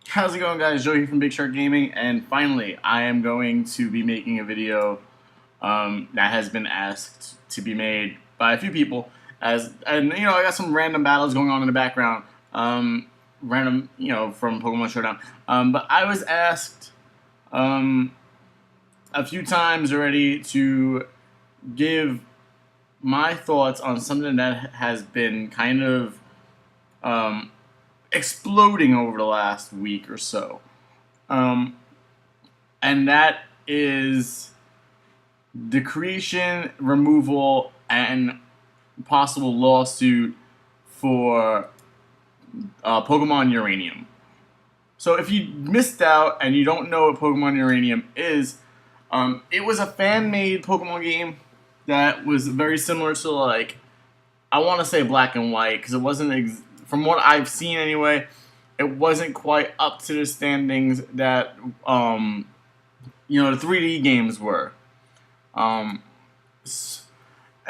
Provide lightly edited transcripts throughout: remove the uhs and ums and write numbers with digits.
How's it going, guys? Joe here from Big Shark Gaming, and finally, I am going to be making a video that has been asked to be made by a few people. I got some random battles going on in the background, random, from Pokemon Showdown. But I was asked a few times already to give my thoughts on something that has been kind of um, exploding over the last week or so. Um, and that is the creation, removal, and possible lawsuit for Pokemon Uranium. So if you missed out and you don't know what Pokemon Uranium is, it was a fan-made Pokemon game that was very similar to, like, I want to say Black and White, because it wasn't, from what I've seen anyway, it wasn't quite up to the standings that the 3D games were. And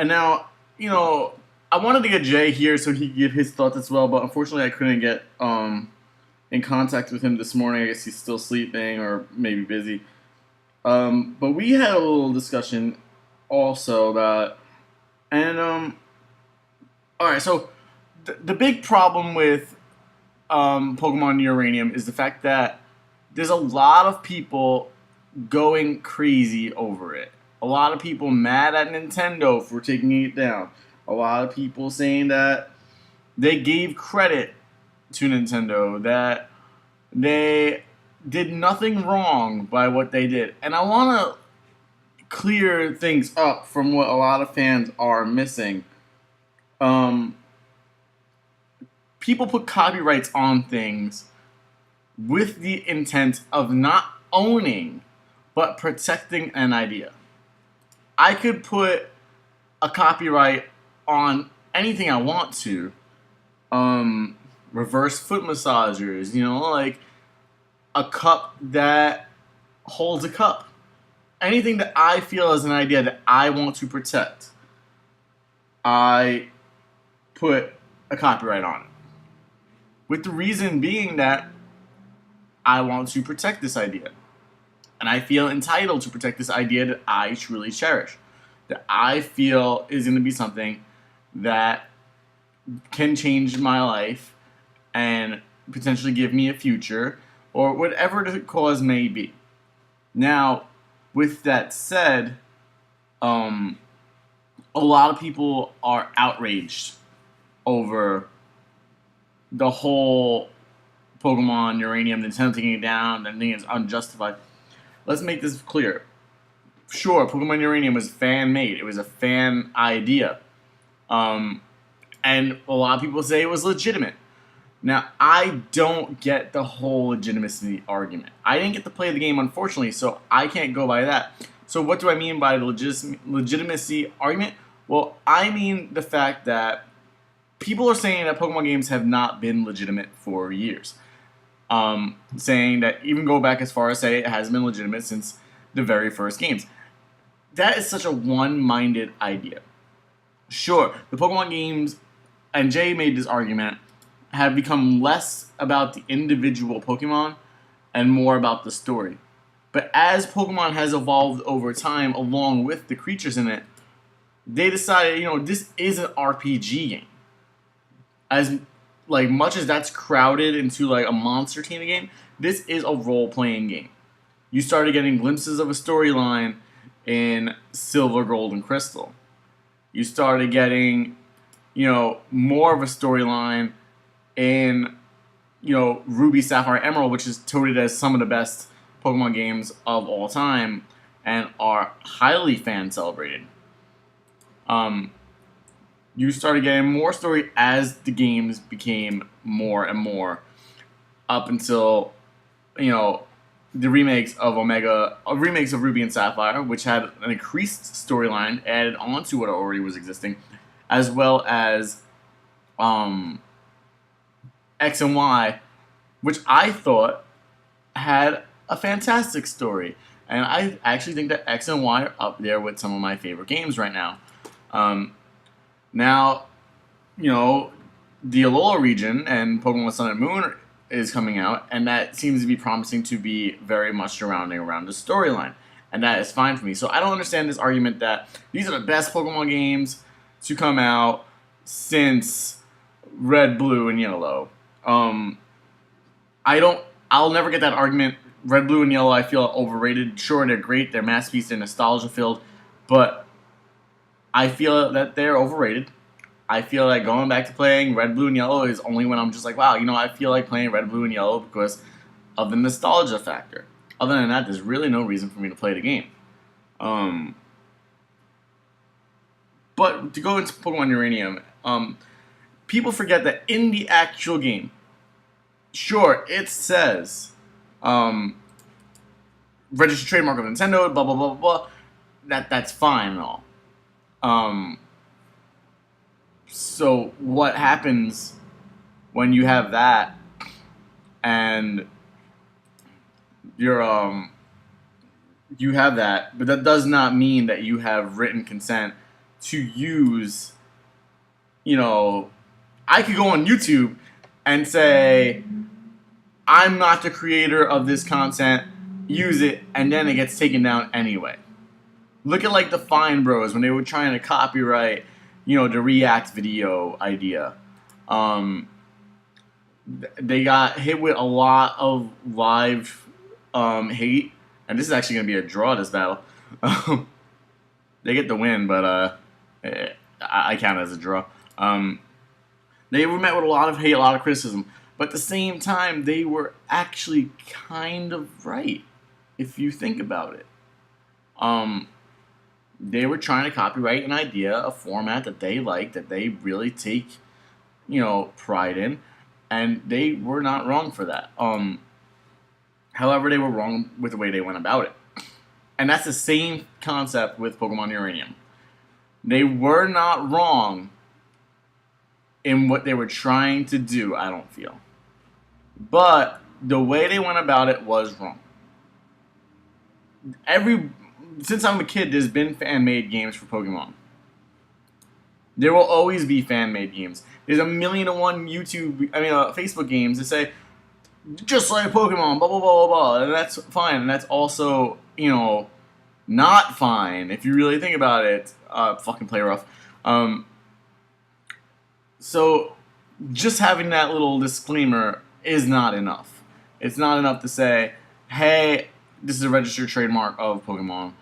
now, I wanted to get Jay here so he could give his thoughts as well, but unfortunately I couldn't get in contact with him this morning. I guess he's still sleeping or maybe busy. But we had a little discussion also about, and all right, so the big problem with Pokemon Uranium is the fact that there's a lot of people going crazy over it. A lot of people mad at Nintendo for taking it down. A lot of people saying that they gave credit to Nintendo, that they did nothing wrong by what they did. And I want to clear things up from what a lot of fans are missing. People put copyrights on things with the intent of not owning, but protecting an idea. I could put a copyright on anything I want to. Reverse foot massagers, like a cup that holds a cup. Anything that I feel is an idea that I want to protect, I put a copyright on it. With the reason being that I want to protect this idea. And I feel entitled to protect this idea that I truly cherish. That I feel is going to be something that can change my life and potentially give me a future, or whatever the cause may be. Now, with that said, a lot of people are outraged over the whole Pokemon Uranium, Nintendo taking it down, and think it's unjustified. Let's make this clear. Sure, Pokemon Uranium was fan-made. It was a fan idea. And a lot of people say it was legitimate. Now, I don't get the whole legitimacy argument. I didn't get to play the game, unfortunately, so I can't go by that. So what do I mean by the legitimacy argument? Well, I mean the fact that people are saying that Pokemon games have not been legitimate for years. Saying that even go back as far as say it hasn't been legitimate since the very first games. That is such a one-minded idea. Sure, the Pokemon games, and Jay made this argument, have become less about the individual Pokemon and more about the story. But as Pokemon has evolved over time along with the creatures in it, they decided, this is an RPG game. As much as that's crowded into a monster team game, this is a role-playing game. You started getting glimpses of a storyline in Silver, Gold, and Crystal. You started getting, more of a storyline in, Ruby, Sapphire, Emerald, which is touted as some of the best Pokemon games of all time and are highly fan celebrated. You started getting more story as the games became more and more, up until, the remakes of Ruby and Sapphire, which had an increased storyline added onto what already was existing, as well as X and Y, which I thought had a fantastic story. And I actually think that X and Y are up there with some of my favorite games right now. Now, the Alola region and Pokemon Sun and Moon is coming out, and that seems to be promising to be very much surrounding around the storyline, and that is fine for me. So I don't understand this argument that these are the best Pokemon games to come out since Red, Blue, and Yellow. I'll never get that argument. Red, Blue, and Yellow, I feel, are overrated. Sure, they're great. They're masterpieces. They're nostalgia-filled. But I feel that they're overrated. I feel like going back to playing Red, Blue, and Yellow is only when I'm just like, wow, I feel like playing Red, Blue, and Yellow because of the nostalgia factor. Other than that, there's really no reason for me to play the game. But to go into Pokemon Uranium, people forget that in the actual game, sure, it says registered trademark of Nintendo, blah, blah, blah, blah, blah. That's fine and all. So what happens when you have that and you're you have that, but that does not mean that you have written consent to use, I could go on YouTube and say, I'm not the creator of this content, use it, and then it gets taken down anyway. Look at like the Fine Bros when they were trying to copyright, the React video idea. They got hit with a lot of live hate, and this is actually going to be a draw, this battle. They get the win, but I count it as a draw. They were met with a lot of hate, a lot of criticism, but at the same time, they were actually kind of right, if you think about it. They were trying to copyright an idea, a format that they like, that they really take, pride in, and they were not wrong for that. However, they were wrong with the way they went about it. And that's the same concept with Pokemon Uranium. They were not wrong in what they were trying to do, I don't feel. But the way they went about it was wrong. Since I'm a kid, there's been fan-made games for Pokemon. There will always be fan-made games. There's 1,000,001 Facebook games that say, just like Pokemon, blah, blah, blah, blah, blah. And that's fine. And that's also, not fine if you really think about it. Fucking play rough. So, just having that little disclaimer is not enough. It's not enough to say, hey, this is a registered trademark of Pokemon.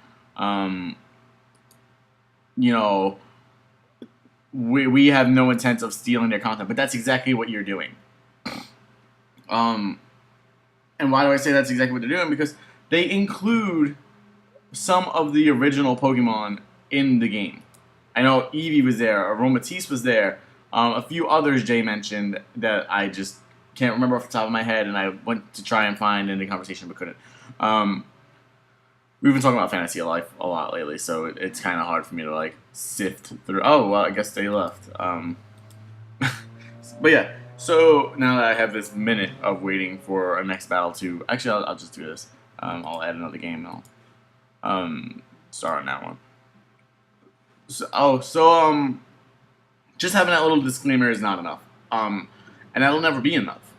We have no intent of stealing their content, but that's exactly what you're doing. And why do I say that's exactly what they're doing? Because they include some of the original Pokemon in the game. I know Eevee was there, Aromatisse was there, a few others Jay mentioned that I just can't remember off the top of my head, and I went to try and find in the conversation but couldn't. We've been talking about Fantasy of Life a lot lately, so it's kind of hard for me to sift through. Oh, well, I guess they left. But yeah, so now that I have this minute of waiting for a next battle to... Actually, I'll just do this. I'll add another game, and I'll start on that one. So, just having that little disclaimer is not enough. And that'll never be enough.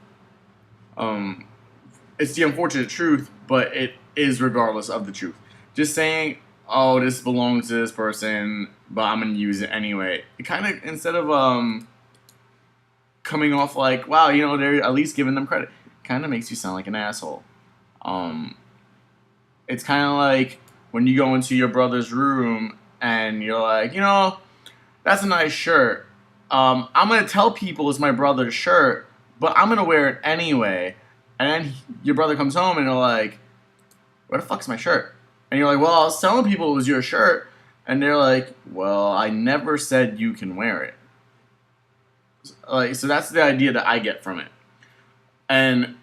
It's the unfortunate truth, but it is regardless of the truth. Just saying, oh, this belongs to this person, but I'm going to use it anyway. It kind of, instead of coming off like, wow, they're at least giving them credit, kind of makes you sound like an asshole. It's kind of like when you go into your brother's room and you're like, that's a nice shirt. I'm going to tell people it's my brother's shirt, but I'm going to wear it anyway. And then your brother comes home and you're like, where the fuck's my shirt? And you're like, well, I was telling people it was your shirt. And they're like, well, I never said you can wear it. So that's the idea that I get from it. And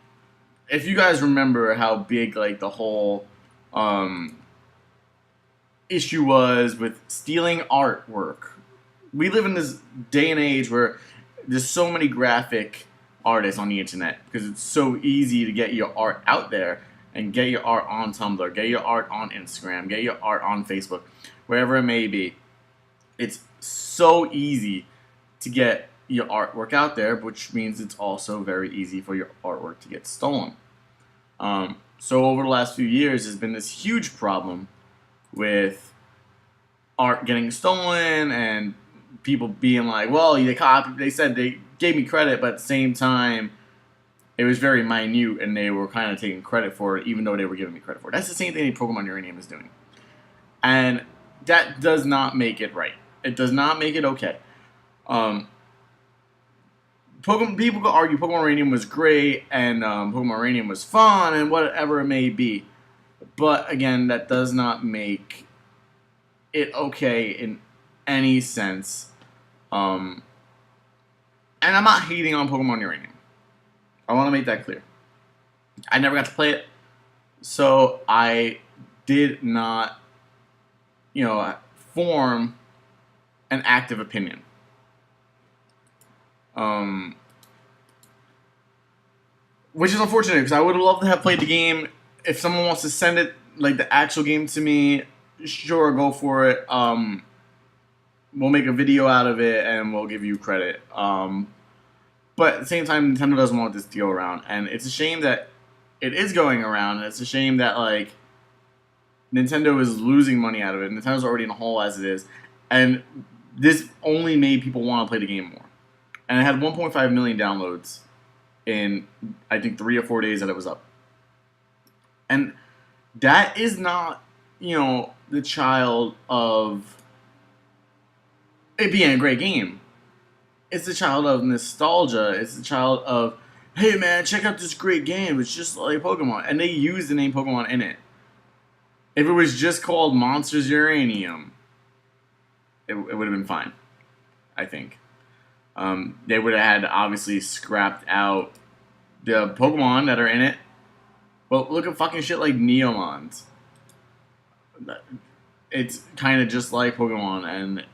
if you guys remember how big the whole issue was with stealing artwork. We live in this day and age where there's so many graphic artists on the internet because it's so easy to get your art out there and get your art on Tumblr, get your art on Instagram, get your art on Facebook, wherever it may be. It's so easy to get your artwork out there, which means it's also very easy for your artwork to get stolen. So over the last few years, there's been this huge problem with art getting stolen and people being like, well, they said they gave me credit, but at the same time, it was very minute and they were kind of taking credit for it, even though they were giving me credit for it. That's the same thing Pokemon Uranium is doing. And that does not make it right. It does not make it okay. People could argue Pokemon Uranium was great and Pokemon Uranium was fun and whatever it may be. But again, that does not make it okay in any sense. And I'm not hating on Pokemon Uranium. I want to make that clear. I never got to play it, so I did not, form an active opinion. Which is unfortunate because I would have loved to have played the game. If someone wants to send it, like the actual game to me, sure, go for it. We'll make a video out of it and we'll give you credit. But at the same time, Nintendo doesn't want this to go around, and it's a shame that it is going around. And it's a shame that Nintendo is losing money out of it. Nintendo's already in a hole as it is, and this only made people want to play the game more. And it had 1.5 million downloads in, I think, 3 or 4 days that it was up. And that is not, the child of it being a great game. It's the child of nostalgia. It's the child of, hey man, check out this great game. It's just like Pokemon. And they use the name Pokemon in it. If it was just called Monsters Uranium, it would have been fine, I think. They would have had obviously scrapped out the Pokemon that are in it. But look at fucking shit like Neomons. It's kind of just like Pokemon, and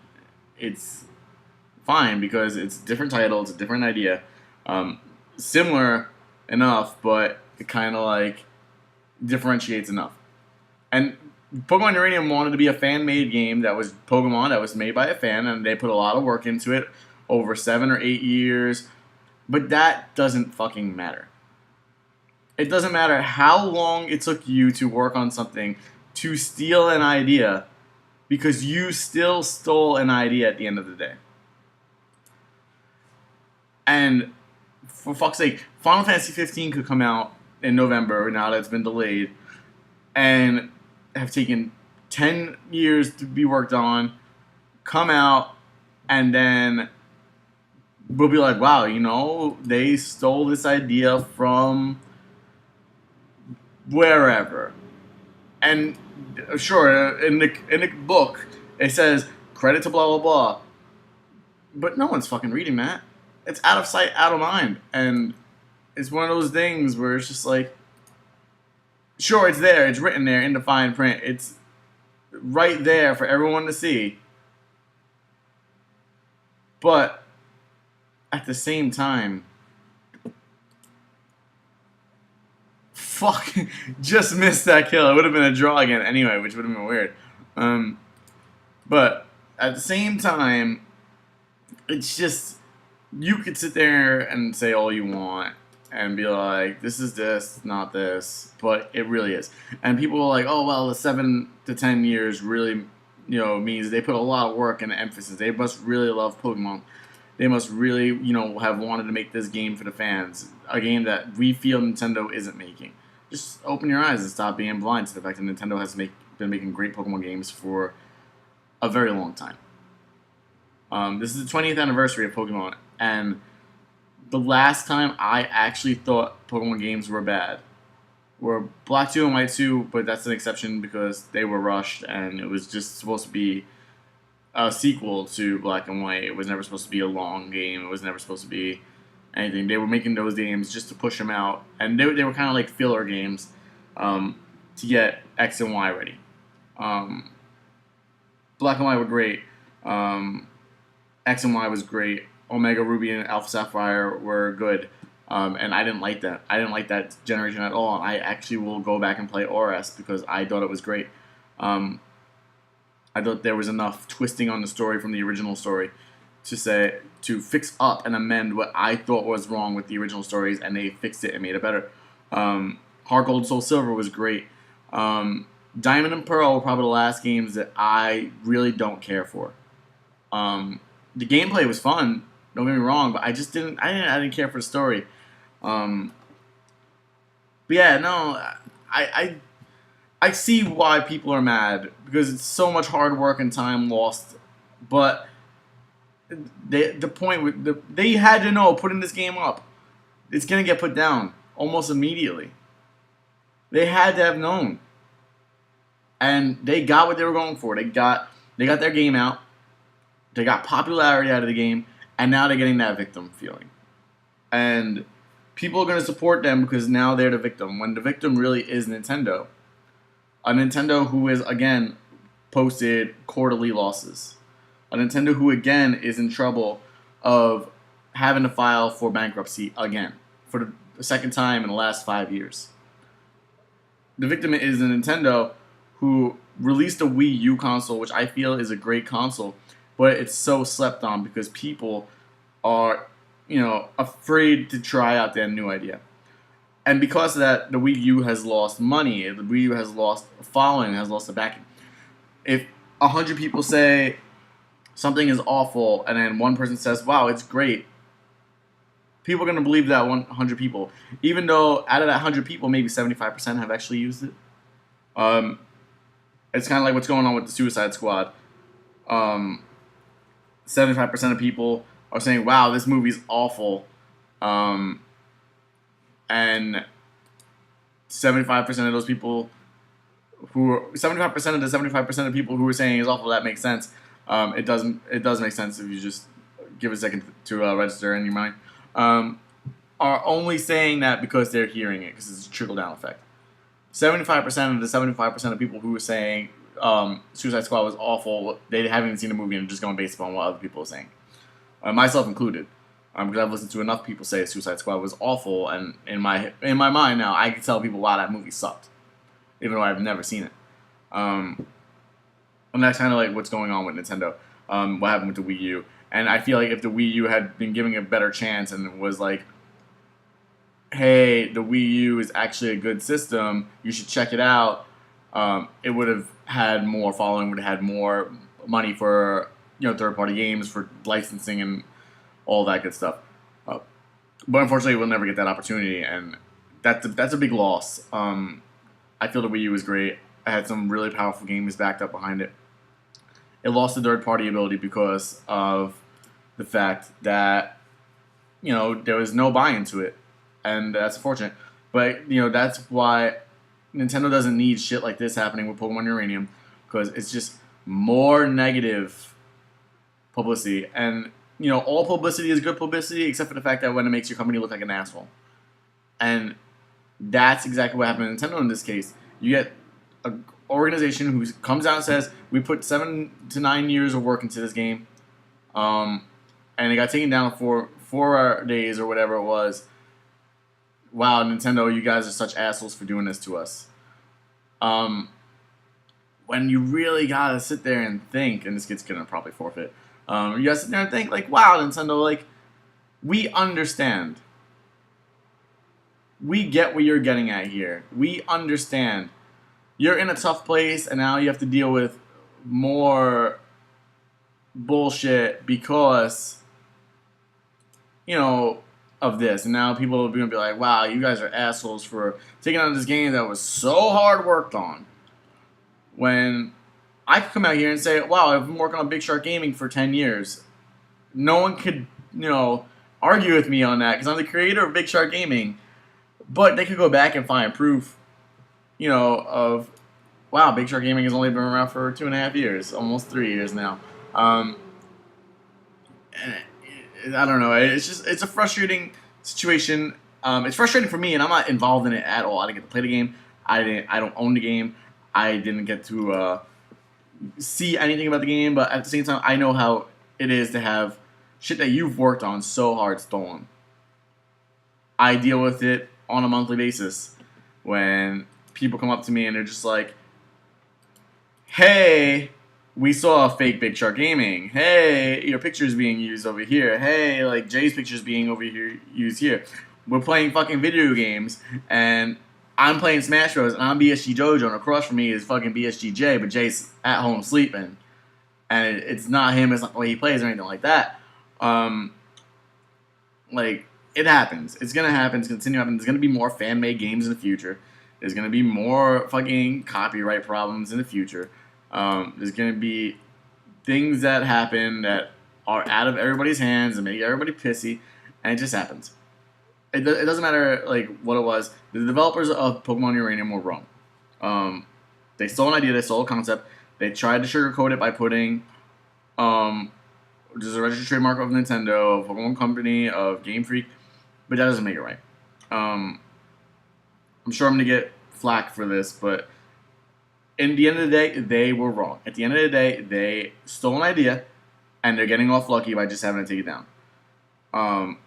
it's fine because it's a different title, it's a different idea. Similar enough, but it kind of differentiates enough. And Pokemon Uranium wanted to be a fan-made game that was Pokemon, that was made by a fan, and they put a lot of work into it over 7 or 8 years. But that doesn't fucking matter. It doesn't matter how long it took you to work on something to steal an idea, because you still stole an idea at the end of the day. And for fuck's sake, Final Fantasy 15 could come out in November, now that it's been delayed, and have taken 10 years to be worked on, come out, and then we'll be like, wow, they stole this idea from wherever. And sure, in the book, it says, credit to blah, blah, blah. But no one's fucking reading that. It's out of sight, out of mind. And it's one of those things where it's just sure, it's there. It's written there in the fine print. It's right there for everyone to see. But at the same time, fuck, just missed that kill. It would have been a draw again anyway, which would have been weird. But at the same time, it's just, you could sit there and say all you want and be like, this is this, not this, but it really is. And people are like, oh, well, the 7 to 10 years really, means they put a lot of work and emphasis. They must really love Pokemon. They must really, have wanted to make this game for the fans. A game that we feel Nintendo isn't making. Just open your eyes and stop being blind to the fact that Nintendo has been making great Pokemon games for a very long time. This is the 20th anniversary of Pokemon, and the last time I actually thought Pokemon games were bad were Black 2 and White 2, but that's an exception because they were rushed and it was just supposed to be a sequel to Black and White. It was never supposed to be a long game. It was never supposed to be anything. They were making those games just to push them out, and they were kind of like filler games to get X and Y ready. Black and White were great. X and Y was great. Omega Ruby and Alpha Sapphire were good. And I didn't like that. I didn't like that generation at all. I actually will go back and play ORS because I thought it was great. I thought there was enough twisting on the story from the original story to say to fix up and amend what I thought was wrong with the original stories, and they fixed it and made it better. Heart Gold, Soul Silver was great. Diamond and Pearl were probably the last games that I really don't care for. The gameplay was fun. Don't get me wrong, but I didn't care for the story. But yeah, no, I see why people are mad because it's so much hard work and time lost. But the point with they had to know putting this game up, it's gonna get put down almost immediately. They had to have known, and they got what they were going for. They got their game out. They got popularity out of the game, and now they're getting that victim feeling. And people are going to support them because now they're the victim, when the victim really is Nintendo. A Nintendo who is, again, posted quarterly losses. A Nintendo who, again, is in trouble of having to file for bankruptcy again for the second time in the last 5 years. The victim is a Nintendo who released a Wii U console, which I feel is a great console, but it's so slept on because people are, afraid to try out their new idea. And because of that, the Wii U has lost money. The Wii U has lost following, has lost the backing. If 100 people say something is awful, and then one person says, wow, it's great, people are going to believe that 100 people. Even though out of that 100 people, maybe 75% have actually used it. It's kind of like what's going on with the Suicide Squad. 75% of people are saying, wow, this movie's awful. And 75% of those people 75% of the 75% of people who are saying it's awful, that makes sense. It does make sense if you just give a second to register in your mind. Are only saying that because they're hearing it, because it's a trickle-down effect. 75% of the 75% of people who are saying Suicide Squad was awful, they haven't even seen the movie and are just going based upon what other people are saying. Myself included. Because I've listened to enough people say Suicide Squad was awful, and in my mind now, I can tell people, wow, that movie sucked, even though I've never seen it. And that's kind of like what's going on with Nintendo. What happened with the Wii U. And I feel like if the Wii U had been giving a better chance and it was like, hey, the Wii U is actually a good system, you should check it out, it would have had more following, would have had more money for third-party games, for licensing and all that good stuff. But unfortunately, we'll never get that opportunity, and that's a big loss. I feel the Wii U was great. I had some really powerful games backed up behind it. It lost the third-party ability because of the fact that there was no buy-in to it, and that's unfortunate. But that's why Nintendo doesn't need shit like this happening with Pokemon Uranium, because it's just more negative publicity. And all publicity is good publicity, except for the fact that when it makes your company look like an asshole. And that's exactly what happened to Nintendo in this case. You get an organization who comes out and says, we put 7 to 9 years of work into this game, and it got taken down for 4 days or whatever it was. Wow, Nintendo, you guys are such assholes for doing this to us. When you really gotta sit there and think, and this kid's gonna probably forfeit, you gotta sit there and think, like, wow, Nintendo, like, we understand. We get what you're getting at here. We understand. You're in a tough place, and now you have to deal with more bullshit because, of this. And now people are going to be like, wow, you guys are assholes for taking on this game that was so hard worked on. When I could come out here and say, wow, I've been working on Big Shark Gaming for 10 years. No one could, argue with me on that because I'm the creator of Big Shark Gaming. But they could go back and find proof, of, wow, Big Shark Gaming has only been around for 2.5 years, almost 3 years now. I don't know. It's a frustrating situation. It's frustrating for me, and I'm not involved in it at all. I didn't get to play the game. I don't own the game. I didn't get to see anything about the game. But at the same time, I know how it is to have shit that you've worked on so hard stolen. I deal with it on a monthly basis when people come up to me and they're just like, hey, we saw fake Big Shark Gaming. Hey, your picture's being used over here. Hey, like Jay's picture's being over here used here. We're playing fucking video games, and I'm playing Smash Bros. And I'm BSG Jojo, and across from me is fucking BSG Jay, but Jay's at home sleeping, and it's not him. It's not the way he plays or anything like that. Like it happens. It's gonna happen. It's gonna continue happening. There's gonna be more fan-made games in the future. There's gonna be more fucking copyright problems in the future. There's going to be things that happen that are out of everybody's hands and make everybody pissy, and it just happens. It doesn't matter like what it was. The developers of Pokemon Uranium were wrong. They stole an idea, they stole a concept. They tried to sugarcoat it by putting just a registered trademark of Nintendo, of Pokemon Company, of Game Freak, but that doesn't make it right. I'm sure I'm going to get flack for this, but in the end of the day, they were wrong. At the end of the day, they stole an idea, and they're getting off lucky by just having to take it down.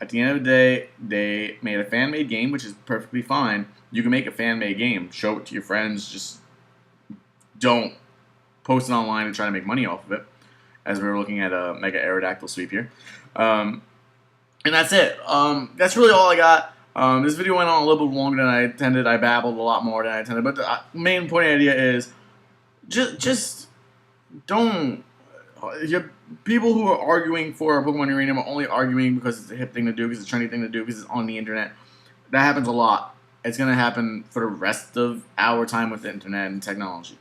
At the end of the day, they made a fan-made game, which is perfectly fine. You can make a fan-made game, show it to your friends, just don't post it online and try to make money off of it, as we're looking at a Mega Aerodactyl sweep here. And that's it. That's really all I got. This video went on a little bit longer than I intended. I babbled a lot more than I intended, but the main point idea is just don't. People who are arguing for Pokemon Uranium are only arguing because it's a hip thing to do, because it's a trendy thing to do, because it's on the internet. That happens a lot. It's going to happen for the rest of our time with the internet and technology.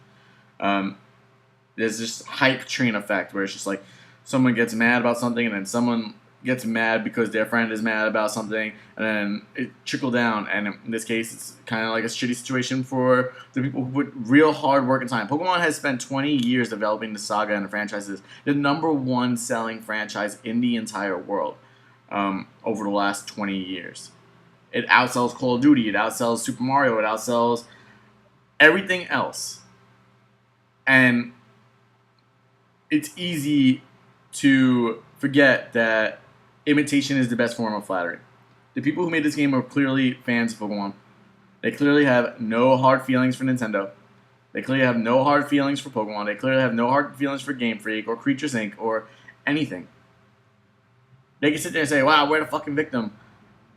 There's this hype train effect where it's just like someone gets mad about something, and then someone gets mad because their friend is mad about something, and then it trickles down, and in this case, it's kind of like a shitty situation for the people who put real hard work and time. Pokemon has spent 20 years developing the saga and the franchises, the #1 selling franchise in the entire world over the last 20 years. It outsells Call of Duty, it outsells Super Mario, it outsells everything else. And it's easy to forget that imitation is the best form of flattery. The people who made this game are clearly fans of Pokemon. They clearly have no hard feelings for Nintendo. They clearly have no hard feelings for Pokemon. They clearly have no hard feelings for Game Freak or Creatures Inc. or anything. They can sit there and say, wow, we're the fucking victim.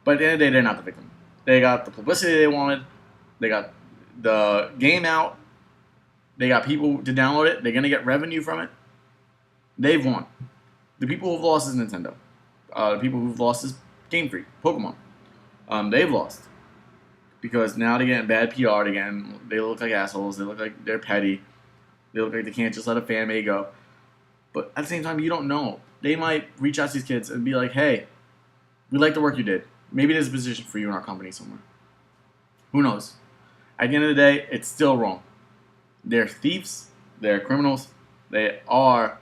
But at the end of the day, they're not the victim. They got the publicity they wanted. They got the game out. They got people to download it. They're going to get revenue from it. They've won. The people who've lost is Nintendo. The people who've lost is Game Freak, Pokemon. They've lost. Because now they're getting bad PR again. They look like assholes. They look like they're petty. They look like they can't just let a fan made go. But at the same time, you don't know. They might reach out to these kids and be like, hey, we like the work you did. Maybe there's a position for you in our company somewhere. Who knows? At the end of the day, it's still wrong. They're thieves. They're criminals. They are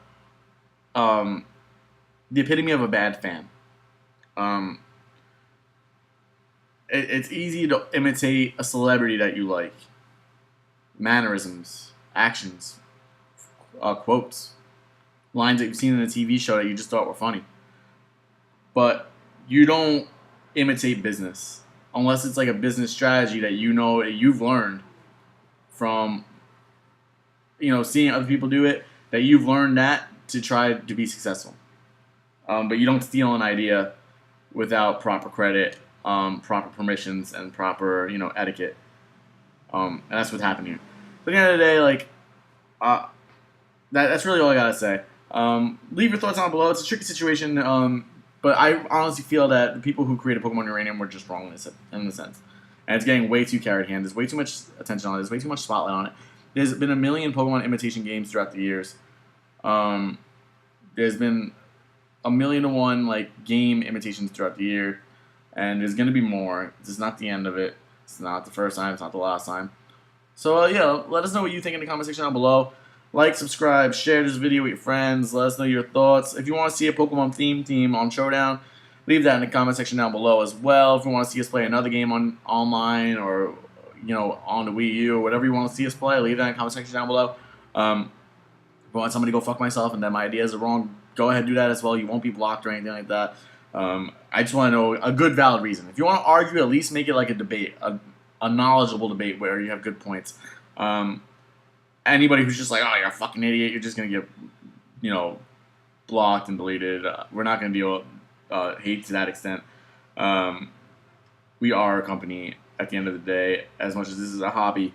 the epitome of a bad fan. It's easy to imitate a celebrity that you like. Mannerisms, actions, quotes, lines that you've seen in a TV show that you just thought were funny. But you don't imitate business unless it's like a business strategy that you know that you've learned from, seeing other people do it, that you've learned that to try to be successful. But you don't steal an idea without proper credit, proper permissions, and proper, etiquette. And that's what happened here. But at the end of the day, that's really all I gotta say. Leave your thoughts down below. It's a tricky situation, but I honestly feel that the people who created Pokemon Uranium were just wrong in this sense. And it's getting way too carried hand. There's way too much attention on it. There's way too much spotlight on it. There's been a million Pokemon imitation games throughout the years. There's been 1,000,001 game imitations throughout the year, and there's gonna be more. This is not the end of it. It's not the first time. It's not the last time. So let us know what you think in the comment section down below. Like, subscribe, share this video with your friends. Let us know your thoughts. If you want to see a Pokemon theme team on Showdown, leave that in the comment section down below as well. If you want to see us play another game online or on the Wii U or whatever you want to see us play, leave that in the comment section down below. If I want somebody to go fuck myself and that my ideas are wrong, go ahead and do that as well. You won't be blocked or anything like that. I just want to know a good, valid reason. If you want to argue, at least make it like a debate, a knowledgeable debate where you have good points. Anybody who's just like, oh, you're a fucking idiot, you're just gonna get, blocked and deleted. We're not gonna deal with hate to that extent. Um, we are a company at the end of the day. As much as this is a hobby,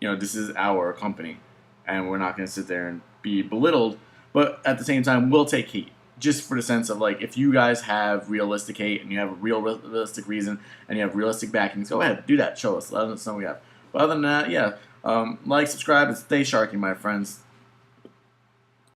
this is our company, and we're not gonna sit there and be belittled. But at the same time, we'll take heat. Just for the sense of, like, if you guys have realistic hate and you have a realistic reason and you have realistic backings, go ahead, do that. Show us. Let us know we have. But other than that, yeah. Like, subscribe, and stay sharky, my friends.